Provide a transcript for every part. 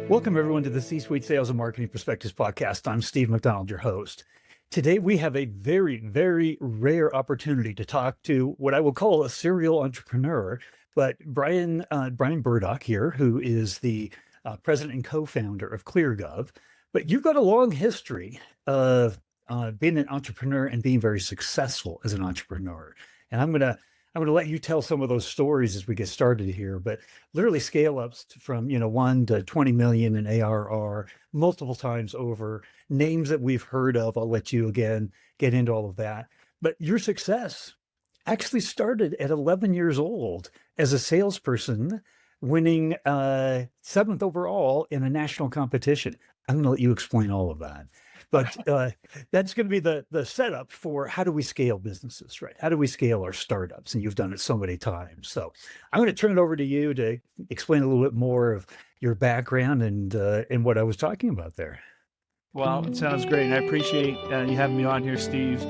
Welcome, everyone, to the C-Suite Sales and Marketing Perspectives podcast. I'm Steve McDonald, your host. Today, we have a very, very rare opportunity to talk to what I will call a serial entrepreneur, but Bryan Burdick here, who is the president and co-founder of ClearGov. But you've got a long history of being an entrepreneur and being very successful as an entrepreneur. And I'm gonna let you tell some of those stories as we get started here, but literally scale ups from 1 to 20 million in ARR multiple times over, names that we've heard of. I'll let you again get into all of that. But your success actually started at 11 years old as a salesperson, winning 7th overall in a national competition. I'm gonna let you explain all of that. But that's going to be the setup for how do we scale businesses, right? How do we scale our startups? And you've done it so many times. So I'm going to turn it over to you to explain a little bit more of your background and what I was talking about there. Well, it sounds great, and I appreciate you having me on here, Steve.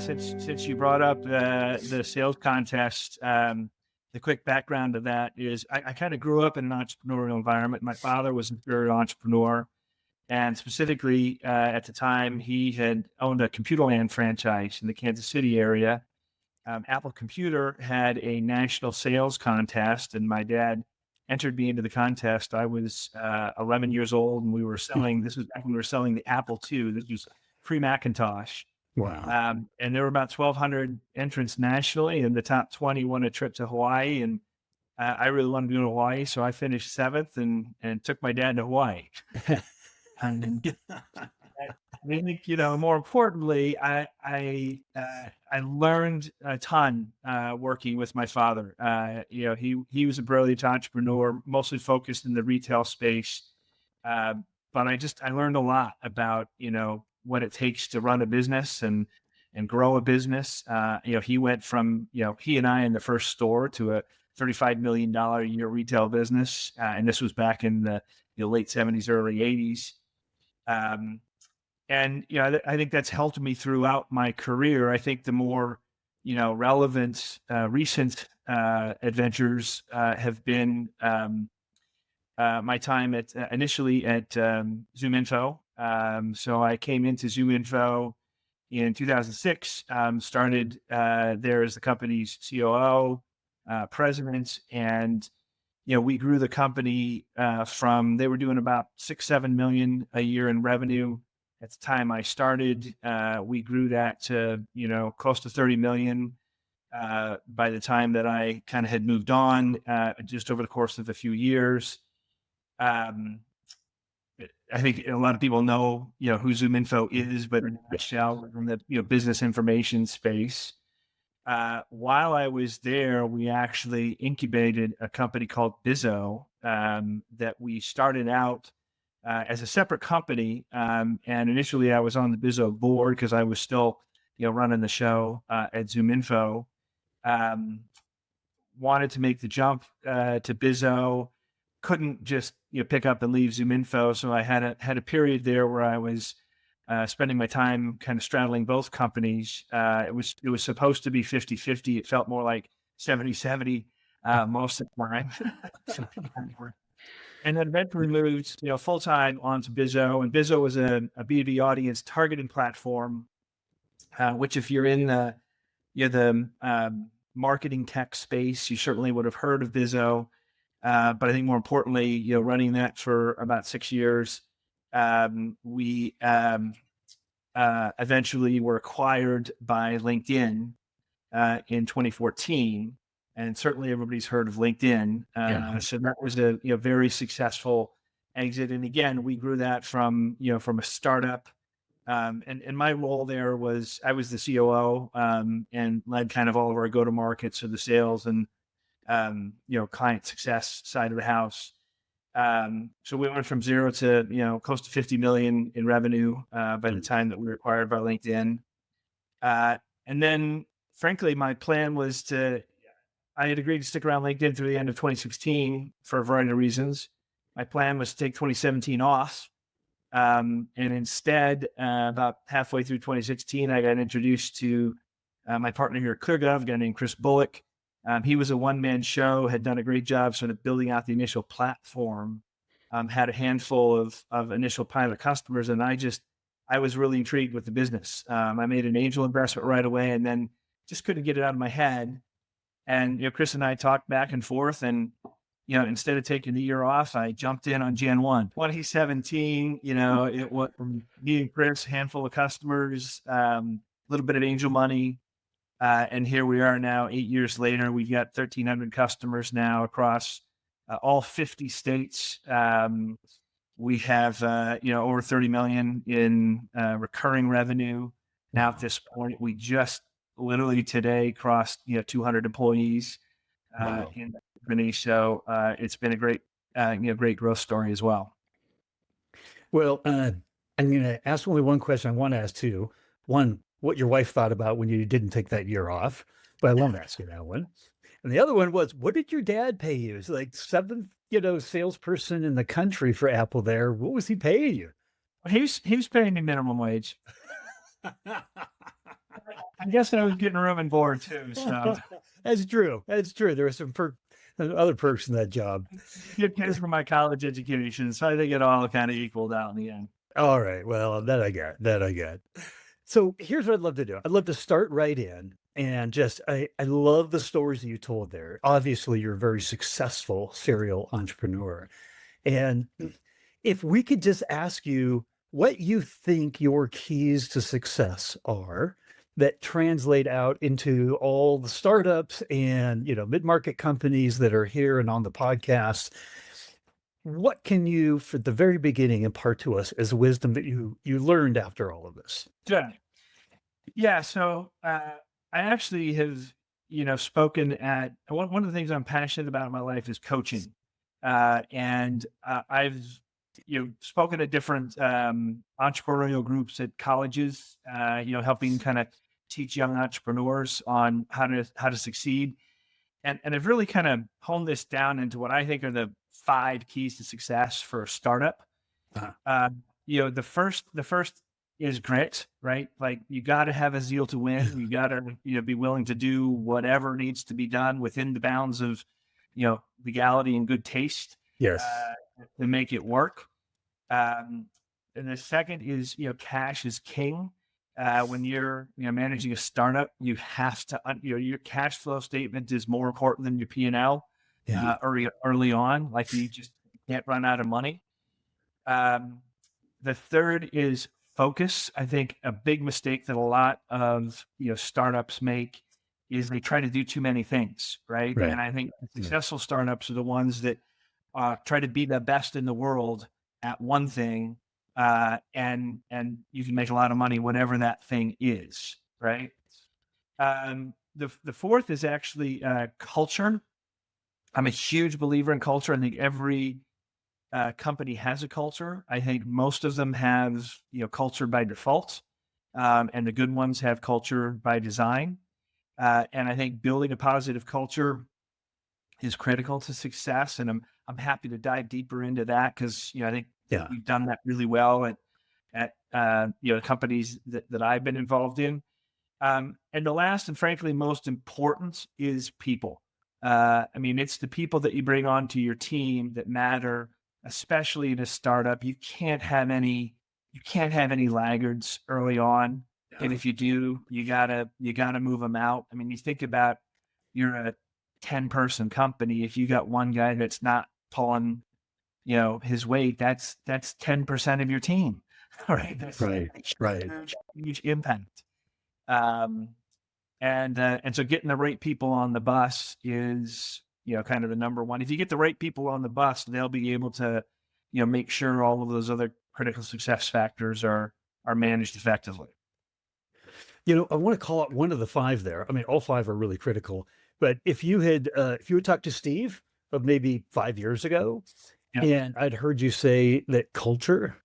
Since you brought up the sales contest, the quick background of that is I kind of grew up in an entrepreneurial environment. My father was a serial entrepreneur. And specifically, at the time, he had owned a Computerland franchise in the Kansas City area. Apple Computer had a national sales contest, and my dad entered me into the contest. I was 11 years old, and we were selling. This was back when we were selling the Apple II. This was pre-Macintosh. Wow. And there were about 1,200 entrants nationally, and the top 20 won a trip to Hawaii. And I really wanted to go to Hawaii, so I finished 7th and took my dad to Hawaii. And I think, more importantly, I learned a ton working with my father. He was a brilliant entrepreneur, mostly focused in the retail space. But I learned a lot about, what it takes to run a business and grow a business. He went from, he and I in the first store to a $35 million a year retail business. And this was back in the late 70s, early 80s. I think that's helped me throughout my career. I think the more, relevant, recent, adventures, have been, my time initially at, ZoomInfo. So I came into ZoomInfo in 2006, started, there as the company's COO, president, and we grew the company from, they were doing about 6-7 million a year in revenue. At the time I started, we grew that to, close to 30 million by the time that I kind of had moved on, just over the course of a few years. I think a lot of people know, who ZoomInfo is, but in a nutshell, from the, business information space. While I was there, we actually incubated a company called Bizzo that we started out as a separate company. And initially I was on the Bizzo board because I was still, running the show at ZoomInfo. Wanted to make the jump to Bizzo, couldn't just pick up and leave ZoomInfo. So I had a period there where I was spending my time kind of straddling both companies. It was supposed to be 50-50. It felt more like 70-70 most of the time. And then eventually moved, full-time onto Bizzo. And Bizzo was a B2B audience targeting platform, which if you're in the marketing tech space, you certainly would have heard of Bizzo. But I think more importantly, running that for about 6 years, we eventually were acquired by LinkedIn in 2014, and certainly everybody's heard of LinkedIn. So that was a very successful exit. And again, we grew that from a startup. And my role there was I was the COO and led kind of all of our go-to-market, so the sales and client success side of the house. So we went from 0 to, close to 50 million in revenue, by the time that we were acquired by LinkedIn. And then frankly, my plan was I had agreed to stick around LinkedIn through the end of 2016 for a variety of reasons. My plan was to take 2017 off. And instead, about halfway through 2016, I got introduced to my partner here at ClearGov, a guy named Chris Bullock. He was a one-man show, had done a great job sort of building out the initial platform. had a handful of initial pilot customers, and I was really intrigued with the business. I made an angel investment right away, and then just couldn't get it out of my head. And Chris and I talked back and forth, and instead of taking the year off, I jumped in on Jan 1, 2017. It was me and Chris, handful of customers, a little bit of angel money. And here we are now, 8 years later. We've got 1,300 customers now across all 50 states. We have, over 30 million in recurring revenue. Now at this point, we just literally today crossed, 200 employees in the company. So it's been a great, great growth story as well. Well, I'm going to ask only one question. I want to ask two. One, what your wife thought about when you didn't take that year off, but I won't ask you that one. And the other one was, what did your dad pay you? It's like seventh, salesperson in the country for Apple there. What was he paying you? He was paying me minimum wage. I guess I was getting room and board too. So That's true. That's true. There were some other perks in that job. It pays for my college education, so I think it all kind of equaled out in the end. All right. Well, that I get. So here's what I'd love to do. I'd love to start right in and I love the stories that you told there. Obviously, you're a very successful serial entrepreneur. And if we could just ask you what you think your keys to success are that translate out into all the startups and, mid-market companies that are here and on the podcast, what can you, for the very beginning, impart to us as wisdom that you learned after all of this? Yeah. So I actually have, spoken at one of the things I'm passionate about in my life is coaching. And I've, spoken at different entrepreneurial groups at colleges, helping kind of teach young entrepreneurs on how to succeed. And I've really kind of honed this down into what I think are the 5 keys to success for a startup. Uh-huh. The first is grit, right? Like you got to have a zeal to win. You got to, be willing to do whatever needs to be done within the bounds of, legality and good taste. Yes. To make it work. And the second is, cash is king. When you're, managing a startup, you have to, your cash flow statement is more important than your P&L early on. Like you just can't run out of money. The third is focus. I think a big mistake that a lot of, startups make is they try to do too many things, right? And I think successful startups are the ones that try to be the best in the world at one thing, and you can make a lot of money, whatever that thing is, right? The fourth is actually culture. I'm a huge believer in culture. I think every company has a culture. I think most of them have, culture by default, and the good ones have culture by design. And I think building a positive culture is critical to success. And I'm happy to dive deeper into that because, I think we've done that really well at companies that I've been involved in. And the last and frankly most important is people. It's the people that you bring onto your team that matter, especially in a startup. You can't have any laggards early on. And if you do, you gotta move them out. You think about, you're a 10-person company. If you got one guy that's not pulling, his weight, that's 10% of your team. All right. That's right. Huge impact. And so getting the right people on the bus is, kind of the number one. If you get the right people on the bus, they'll be able to, make sure all of those other critical success factors are managed effectively. I want to call out one of the 5 there. All 5 are really critical. But if you had talked to Steve of maybe 5 years ago, and I'd heard you say that culture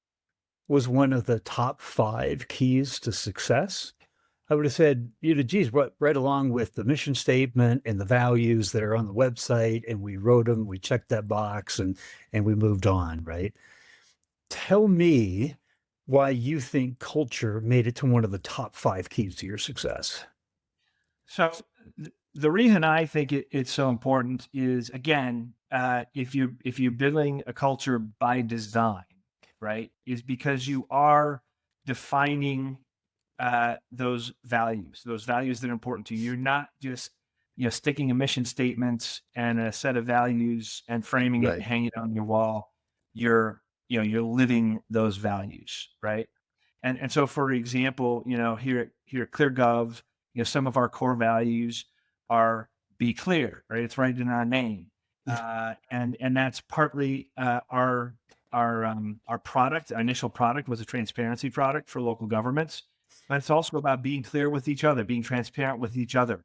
was one of the top 5 keys to success, I would have said, geez, right along with the mission statement and the values that are on the website, and we wrote them, we checked that box, and we moved on, right? Tell me why you think culture made it to one of the top 5 keys to your success. So the reason I think it's so important is, again, if you're building a culture by design, right, is because you are defining those values that are important to you. You're not just sticking a mission statement and a set of values and framing it and Right. hanging it on your wall. You're living those values, right? And so, for example, here at ClearGov, some of our core values are be clear, right? It's right in our name, and that's partly our product. Our initial product was a transparency product for local governments, but it's also about being clear with each other, being transparent with each other,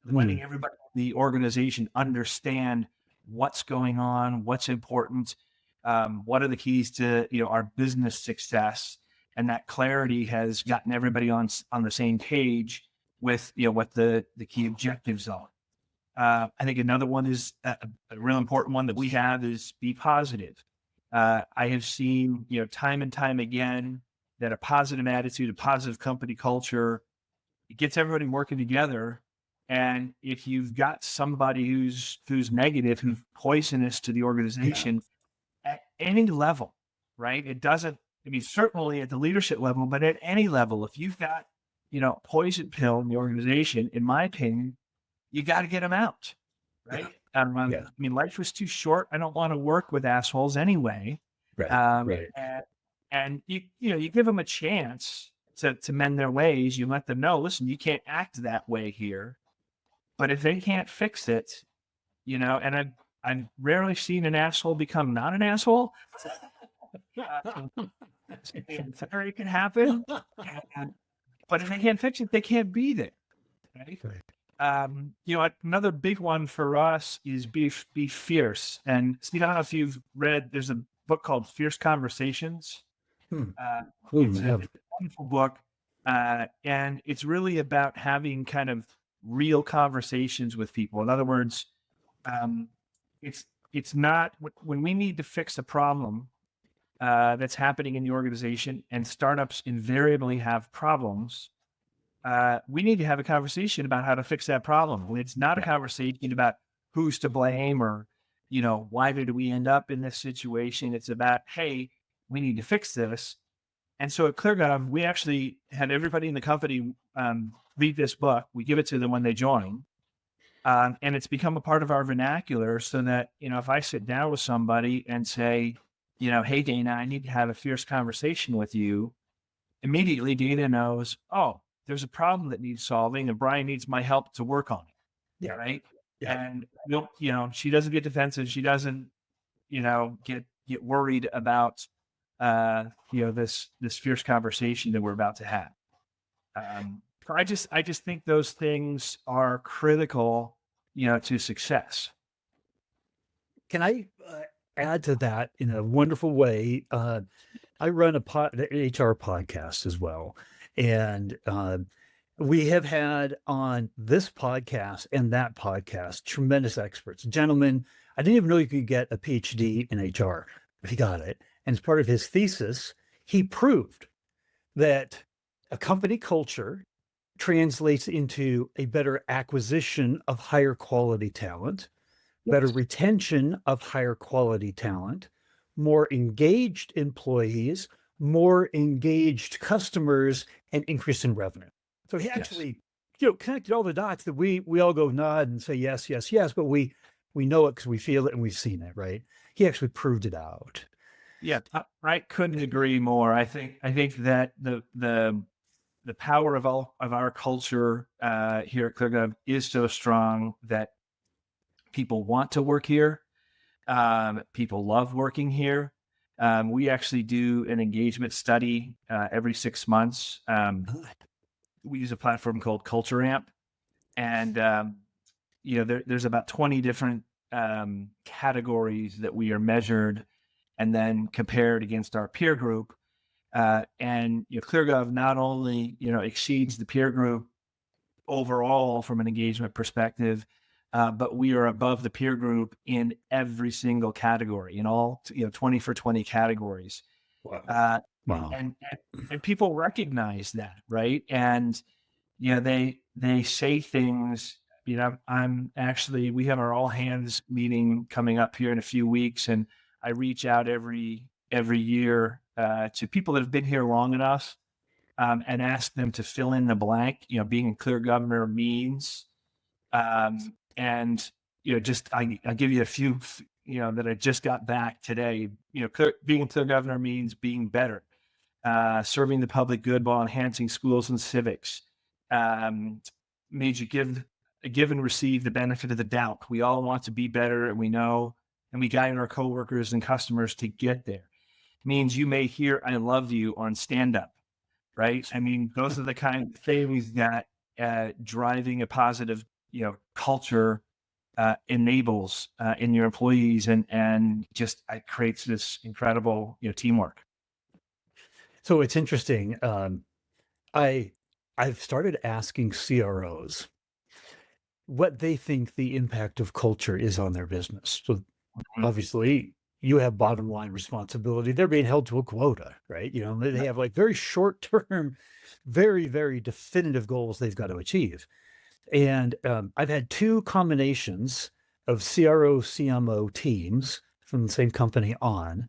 letting everybody in the organization understand what's going on, what's important, what are the keys to our business success, and that clarity has gotten everybody on the same page with what the key objectives are. I think another one is a real important one that we have is be positive. I have seen time and time again that a positive attitude, a positive company culture, it gets everybody working together. And if you've got somebody who's negative, who's poisonous to the organization at any level, right? It doesn't, I mean, certainly at the leadership level, but at any level, if you've got, poison pill in the organization, in my opinion, you got to get them out, right? Yeah. I mean, life was too short. I don't want to work with assholes anyway. Right. Right. And you give them a chance to mend their ways. You let them know, listen, you can't act that way here. But if they can't fix it, and I've rarely seen an asshole become not an asshole. It can happen. But if they can't fix it, they can't be there. Right? Another big one for us is be fierce. And Steve, I don't know if you've read, there's a book called Fierce Conversations. It's a wonderful book. And it's really about having kind of real conversations with people. In other words, it's not when we need to fix a problem that's happening in the organization, and startups invariably have problems. We need to have a conversation about how to fix that problem. It's not a conversation about who's to blame or, why did we end up in this situation? It's about, hey, we need to fix this. And so at ClearGov, we actually had everybody in the company read this book. We give it to them when they join. And it's become a part of our vernacular so that, if I sit down with somebody and say, hey, Dana, I need to have a fierce conversation with you. Immediately, Dana knows, oh, there's a problem that needs solving and Bryan needs my help to work on it. Yeah. Right. Yeah. And, she doesn't get defensive. She doesn't, get worried about, this fierce conversation that we're about to have. I just think those things are critical, to success. Can I add to that in a wonderful way? I run an HR podcast as well. And we have had on this podcast and that podcast tremendous experts. Gentlemen, I didn't even know you could get a PhD in HR, but he got it. And as part of his thesis, he proved that a company culture translates into a better acquisition of higher quality talent, better retention of higher quality talent, more engaged employees, more engaged customers, and increase in revenue. So he actually, connected all the dots that we all go nod and say yes, yes, yes, but we know it because we feel it and we've seen it, right? He actually proved it out. Yeah, I couldn't agree more. I think that the power of our culture here at ClearGov is so strong that people want to work here. People love working here. We actually do an engagement study every 6 months. We use a platform called Culture Amp, and there's about 20 different categories that we are measured and then compared against our peer group. And ClearGov not only exceeds the peer group overall from an engagement perspective, but we are above the peer group in every single category, in all 20 for 20 categories. Wow. And people recognize that, right? And they say things. we have our all hands meeting coming up here in a few weeks, and I reach out every year to people that have been here long enough, and ask them to fill in the blank. Being a clear governor means, and just I give you a few, that I just got back today. Being a clear governor means being better, serving the public good while enhancing schools and civics. Means you give and receive the benefit of the doubt. We all want to be better, and we know, and we guide our coworkers and customers to get there. It means you may hear "I love you" on stand up, right? I mean, those are the kind of things that driving a positive, culture enables in your employees, and just it creates this incredible, teamwork. So it's interesting. I've started asking CROs what they think the impact of culture is on their business. So obviously you have bottom line responsibility. They're being held to a quota, right? They have like very short term, very, very definitive goals they've got to achieve. And I've had two combinations of CRO, CMO teams from the same company on.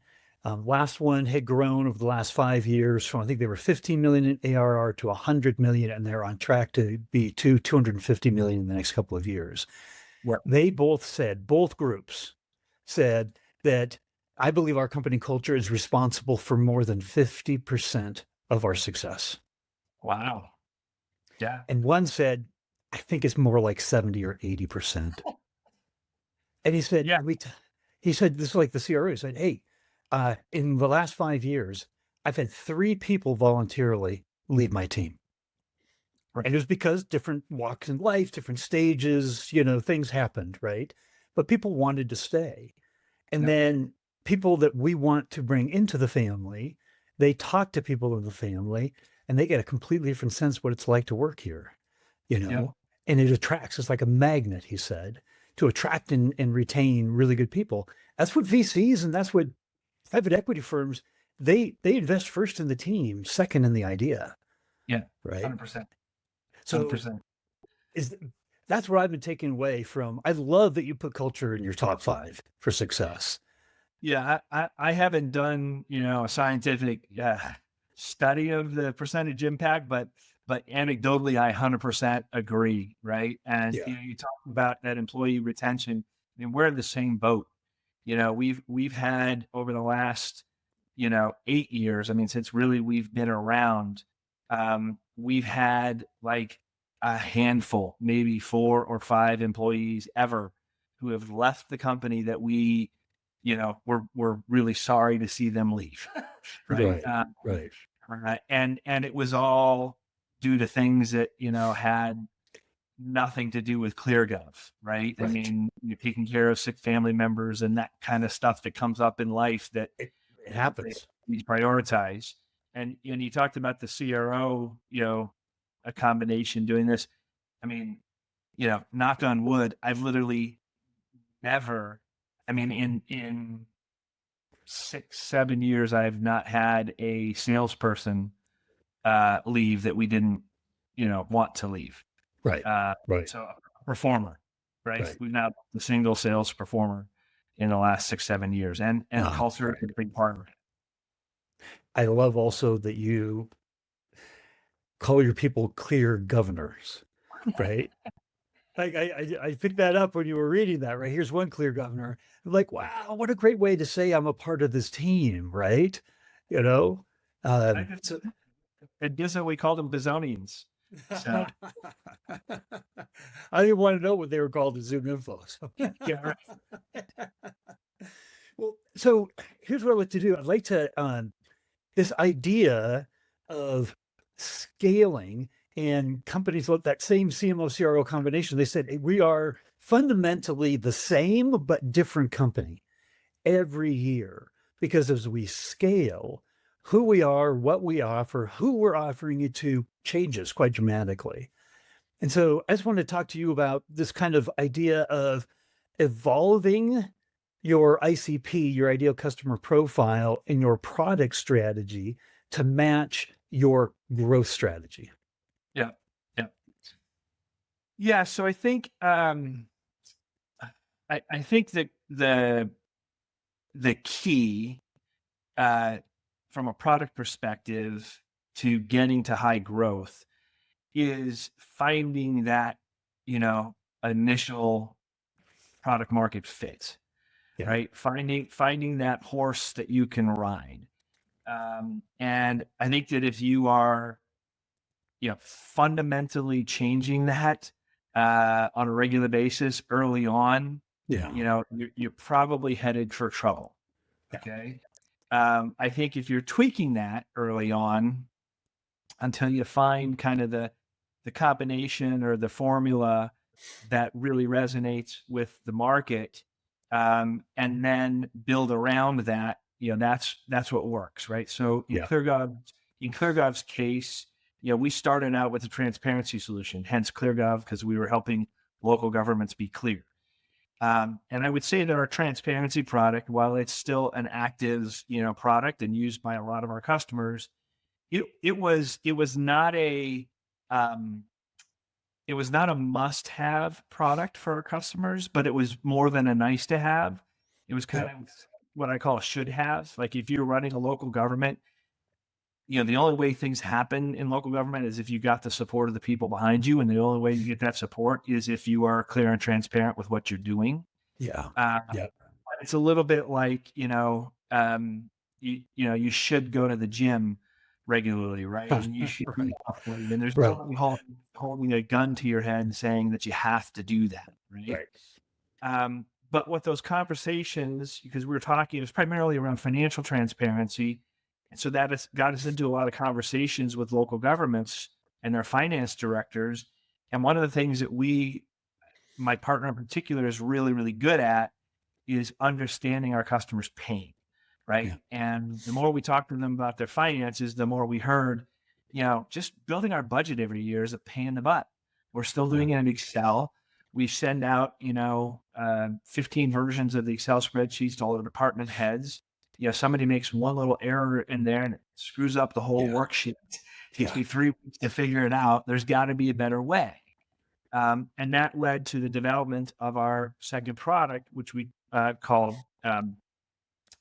Last one had grown over the last 5 years from, I think they were 15 million in ARR to 100 million, and they're on track to be 250 million in the next couple of years. Where They both groups said that I believe our company culture is responsible for more than 50% of our success. Wow. Yeah. And one said, I think it's more like 70 or 80%. And he said, Yeah. He said, this is like the CRO. He said, hey, in the last 5 years, I've had 3 people voluntarily leave my team. Right. And it was because different walks in life, different stages, things happened, right? But people wanted to stay. And then people that we want to bring into the family, they talk to people in the family, and they get a completely different sense what it's like to work here, and it attracts. It's like a magnet, he said, to attract and retain really good people. That's what VCs and that's what private equity firms, they invest first in the team, second in the idea. Yeah. Right. 100%. So 100%. that's what I've been taking away from. I love that you put culture in your top 5 for success. Yeah. I haven't done, a scientific study of the percentage impact, but anecdotally, I 100% agree. Right. And you talk about that employee retention. I mean, we're in the same boat. We've had over the last, 8 years. I mean, since really we've been around, we've had like a handful, maybe 4 or 5 employees ever who have left the company that we, we're really sorry to see them leave. Right. Right. And it was all due to things that, had nothing to do with ClearGov. Right. I mean, you're taking care of sick family members and that kind of stuff that comes up in life that it happens. We prioritize. And you talked about the CRO, a combination doing this. I mean, knock on wood, I've literally never, I mean, in 6-7 years, I've not had a salesperson leave that we didn't, want to leave. Right. Right. So a performer, right? Right. We've now the single sales performer in the last 6-7 years, and culture is a big part of it. I love also that you call your people clear governors, right? Like I picked that up when you were reading that, right? Here's one clear governor. I'm like, wow, what a great way to say I'm a part of this team, right? So, At Bizzo, we called them Bizonians. So. I didn't want to know what they were called in ZoomInfo. So. Yeah, right. Well, so here's what I'd like to do. I'd like to this idea of scaling, and companies with that same CMO CRO combination, they said, hey, we are fundamentally the same but different company every year, because as we scale, who we are, what we offer, who we're offering it to changes quite dramatically. And so I just want to talk to you about this kind of idea of evolving your ICP, your ideal customer profile, and your product strategy to match your growth strategy. Yeah. Yeah. So I think, I think that the key, uh, from a product perspective to getting to high growth is finding that, you know, initial product market fit, Yeah. right? Finding that horse that you can ride. And I think that if you are, fundamentally changing that on a regular basis early on, Yeah. you're probably headed for trouble. Yeah. Okay. I think if you're tweaking that early on until you find kind of the combination or the formula that really resonates with the market, and then build around that, that's what works, right? So Yeah. In ClearGov's case, we started out with a transparency solution, hence ClearGov, because we were helping local governments be clear. And I would say that our transparency product, while it's still an active, product and used by a lot of our customers, it was not um, a must-have product for our customers, but it was more than a nice to have. It was kind Yeah. of what I call a should have. Like if you're running a local government, the only way things happen in local government is if you got the support of the people behind you, and the only way you get that support is if you are clear and transparent with what you're doing. Yeah. Uh, Yeah. it's a little bit like, you should go to the gym regularly, right? And you should eat Right. healthily. And there's Right. nobody holding a gun to your head and saying that you have to do that, right? Right. But what those conversations, because we were talking, it was primarily around financial transparency. And so that has got us into a lot of conversations with local governments and their finance directors. And one of the things that my partner in particular, is really, really good at is understanding our customers' pain, right? Yeah. And the more we talked to them about their finances, the more we heard, just building our budget every year is a pain in the butt. We're still Yeah. doing it in Excel. We send out, 15 versions of the Excel spreadsheets to all the department heads. Somebody makes one little error in there and it screws up the whole Yeah. worksheet. It takes Yeah. me 3 weeks to figure it out. There's got to be a better way. And that led to the development of our second product, which we called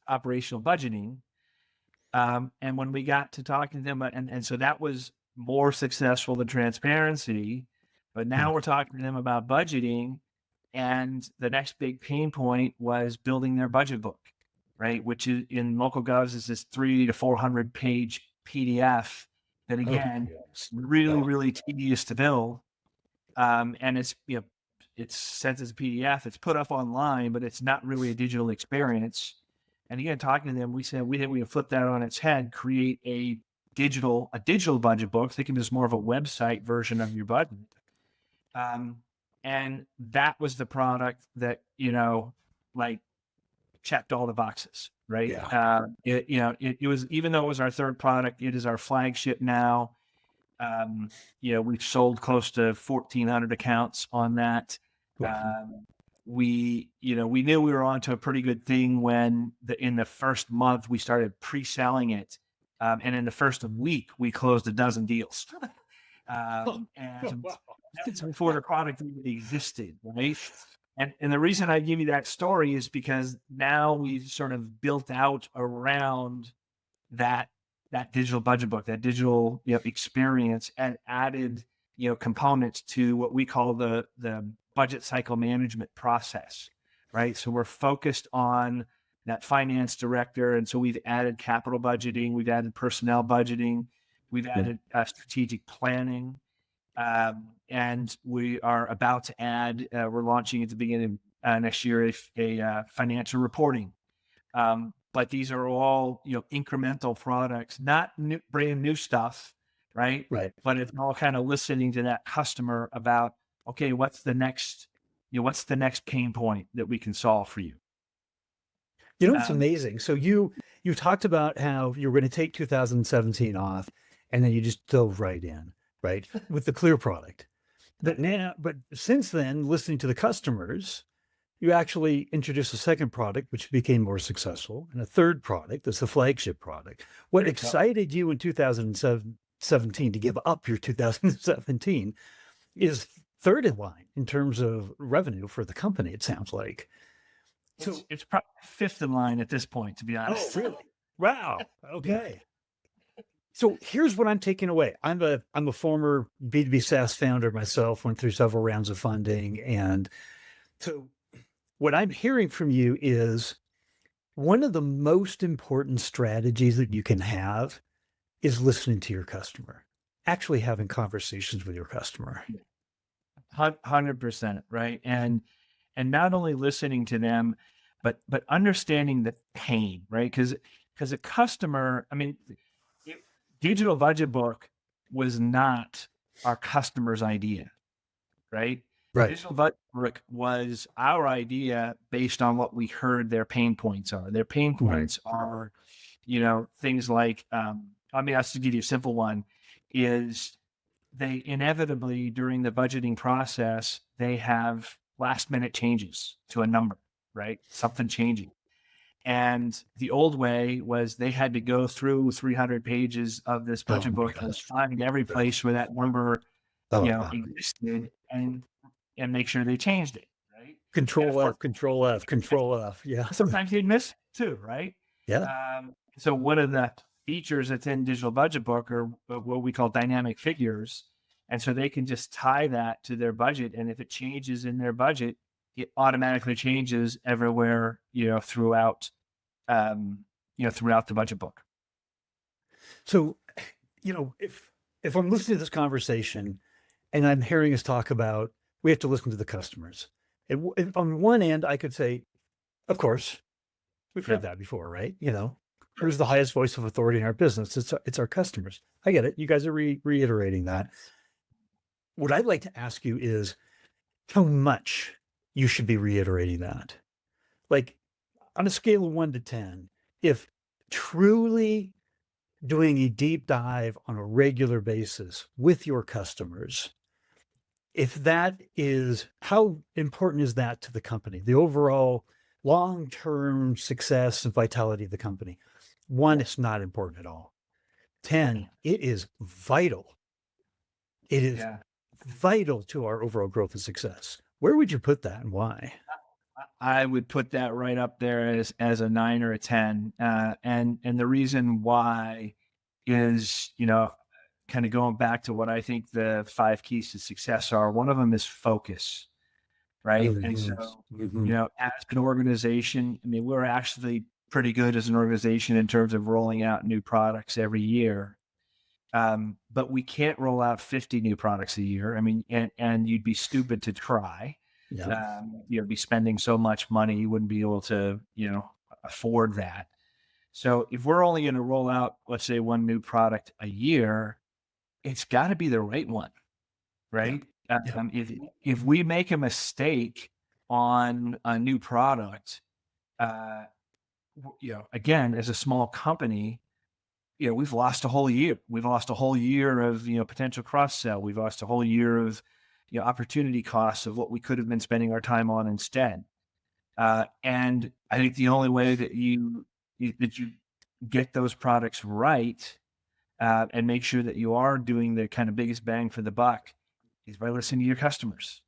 operational budgeting. And when we got to talking to them, and so that was more successful than transparency. But now Yeah. we're talking to them about budgeting. And the next big pain point was building their budget book, right? Which is in local govs is this 300 to 400 page PDF that, Oh, again, yes. really, Oh, really tedious to build. And it's sent as a PDF. It's put up online, but it's not really a digital experience. And again, talking to them, we said we think we can flip that on its head, create a digital budget book. Think of it as more of a website version of your budget. And that was the product that like checked all the boxes, right? yeah. It was, even though it was our third product, it is our flagship now. We've sold close to 1,400 accounts on that. Wow. We knew we were onto a pretty good thing when in the first month we started pre-selling it. And in the first week we closed a dozen deals. And Wow. that's before the product even existed, right? And the reason I give you that story is because now we've sort of built out around that digital budget book, that digital experience, and added components to what we call the budget cycle management process, right? So we're focused on that finance director, and so we've added capital budgeting, we've added personnel budgeting, we've added strategic planning, and we are about to add. We're launching at the beginning of next year a financial reporting. But these are all incremental products, not brand new stuff, right? Right. But it's all kind of listening to that customer about, okay, what's the next pain point that we can solve for you? It's Um, amazing. So you talked about how you were going to take 2017 off, and then you just dove right in, right, with the Clear product. But since then, listening to the customers, you actually introduced a second product, which became more successful, and a third product that's the flagship product. What excited you in 2017 to give up your 2017 is third in line in terms of revenue for the company, it sounds like. So, It's probably fifth in line at this point, to be oh, honest. really? Wow. Okay. So here's what I'm taking away. I'm a former B2B SaaS founder myself, went through several rounds of funding. And so what I'm hearing from you is one of the most important strategies that you can have is listening to your customer, actually having conversations with your customer. 100%, right? And not only listening to them, but understanding the pain, right? Because a customer, I mean, digital budget book was not our customer's idea, right? Right. Digital budget book was our idea based on what we heard their pain points are. Their pain Right. points are, things like, I mean, I'll just give you a simple one, is they inevitably during the budgeting process, they have last minute changes to a number, right? Something changing. And the old way was they had to go through 300 pages of this Oh budget my book and gosh. find every place where that number, Oh, wow. existed and make sure they changed it, right? And of Control course, F, Control F, Control F. Yeah. sometimes you'd miss too, right? Yeah. So one of the features that's in digital budget book are what we call dynamic figures. And so they can just tie that to their budget. And if it changes in their budget, it automatically changes everywhere, throughout, throughout the budget book. So, if I'm listening to this conversation and I'm hearing us talk about we have to listen to the customers. And on one end, I could say, of course, we've heard that before, right? Who's the highest voice of authority in our business? It's our customers. I get it. You guys are reiterating that. What I'd like to ask you is how much you should be reiterating that. Like on a scale of 1 to 10, if truly doing a deep dive on a regular basis with your customers, if that is, how important is that to the company, the overall long-term success and vitality of the company? 1, it's not important at all. 10, it is vital. It is vital to our overall growth and success. Where would you put that and why? I would put that right up there as a 9 or a 10. And the reason why is, kind of going back to what I think the 5 keys to success are. One of them is focus, right? Oh, And yes. so, Mhm. as an organization, I mean, we're actually pretty good as an organization in terms of rolling out new products every year. But we can't roll out 50 new products a year. I mean, and you'd be stupid to try. Yeah. You'd be spending so much money, you wouldn't be able to, afford that. So if we're only going to roll out, let's say, one new product a year, it's got to be the right one, right? Yeah. If we make a mistake on a new product, again, as a small company, we've lost a whole year. We've lost a whole year of, potential cross sell. We've lost a whole year of, opportunity costs of what we could have been spending our time on instead. And I think the only way that you get those products right and make sure that you are doing the kind of biggest bang for the buck is by listening to your customers.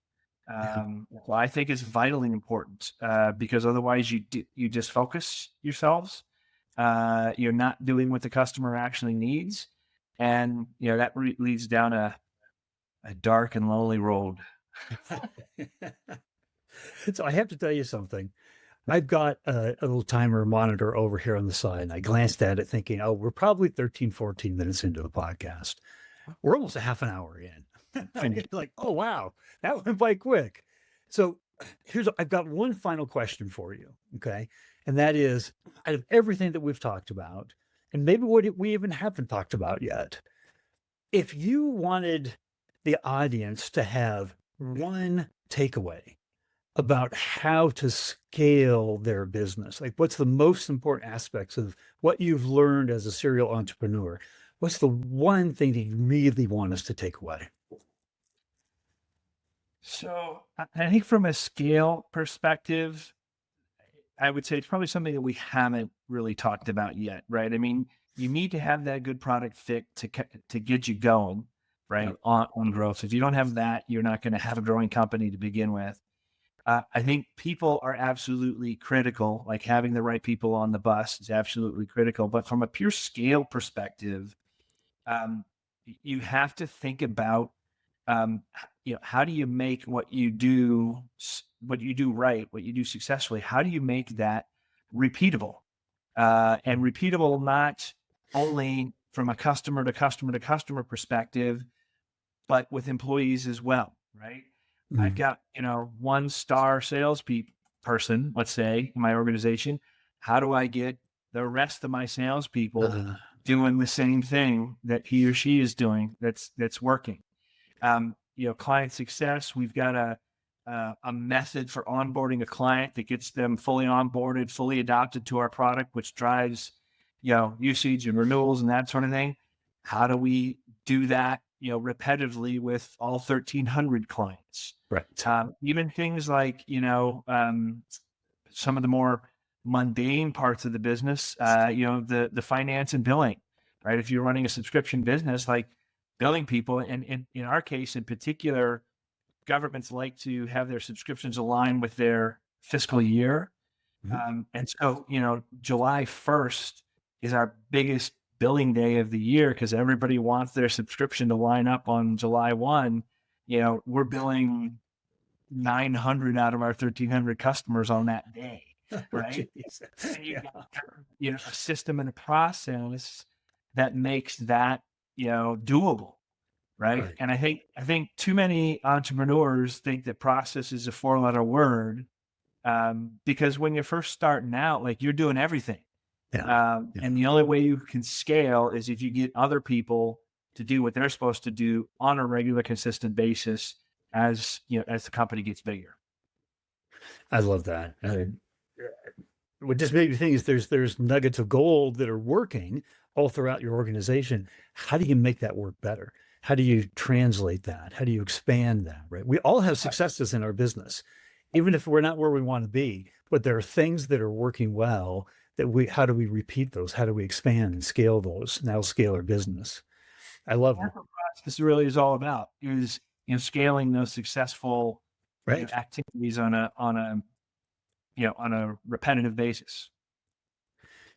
Well, I think it's vitally important because otherwise you just focus yourselves. You're not doing what the customer actually needs, and that leads down a dark and lonely road. So I have to tell you something. I've got a little timer monitor over here on the side, and I glanced at it thinking, oh, we're probably 13, 14 minutes into the podcast. We're almost a half an hour in. And you're like, oh, wow, that went by quick. So I've got one final question for you. Okay. And that is, out of everything that we've talked about, and maybe what we even haven't talked about yet, if you wanted the audience to have one takeaway about how to scale their business, like what's the most important aspects of what you've learned as a serial entrepreneur, what's the one thing that you really want us to take away? So I think from a scale perspective, I would say it's probably something that we haven't really talked about yet, right? I mean, you need to have that good product fit to get you going right? Yeah. On growth. If you don't have that, you're not going to have a growing company to begin with. I think people are absolutely critical. Like having the right people on the bus is absolutely critical. But from a pure scale perspective, um, you have to think about, how do you make what you do, what you do right, what you do successfully? How do you make that repeatable? And repeatable not only from a customer to customer to customer perspective, but with employees as well, right? I've Mm. got, 1-star sales person, let's say, in my organization. How do I get the rest of my salespeople Uh, doing the same thing that he or she is doing that's working? Client success, we've got a method for onboarding a client that gets them fully onboarded, fully adopted to our product, which drives, usage and renewals and that sort of thing. How do we do that, repetitively with all 1,300 clients? right. Even things like, some of the more mundane parts of the business, the finance and billing, right? If you're running a subscription business, like billing people, and in our case in particular, governments like to have their subscriptions align with their fiscal year. Mhm. And so, July 1st is our biggest billing day of the year because everybody wants their subscription to line up on July 1. We're billing 900 out of our 1,300 customers on that day, Oh, right? geez. And you've Yeah. got, a system and a process that makes that, doable, right? Right. And I think too many entrepreneurs think that process is a 4-letter word, because when you're first starting out, like you're doing everything. Yeah. Yeah. And the only way you can scale is if you get other people to do what they're supposed to do on a regular, consistent basis as the company gets bigger. I love that. What just made me think is there's nuggets of gold that are working all throughout your organization. How do you make that work better? How do you translate that? How do you expand that? Right. We all have Right. successes in our business, even if we're not where we want to be. But there are things that are working well that how do we repeat those? How do we expand and scale those? Now scale our business. I love them. That's what process really is all about, is scaling those successful Right. activities on a repetitive basis.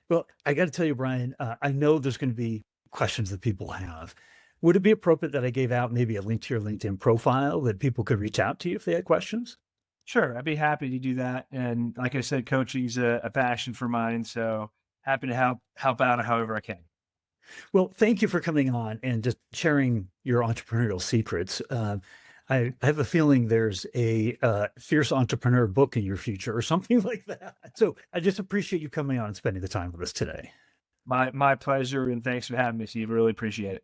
Well, I got to tell you, Brian, I know there's going to be questions that people have. Would it be appropriate that I gave out maybe a link to your LinkedIn profile that people could reach out to you if they had questions? Sure, I'd be happy to do that. And like I said, coaching's a passion for mine, so happy to help out however I can. Well, thank you for coming on and just sharing your entrepreneurial secrets. I have a feeling there's a fierce entrepreneur book in your future or something like that. So I just appreciate you coming on and spending the time with us today. My pleasure, and thanks for having me, Steve. Really appreciate it.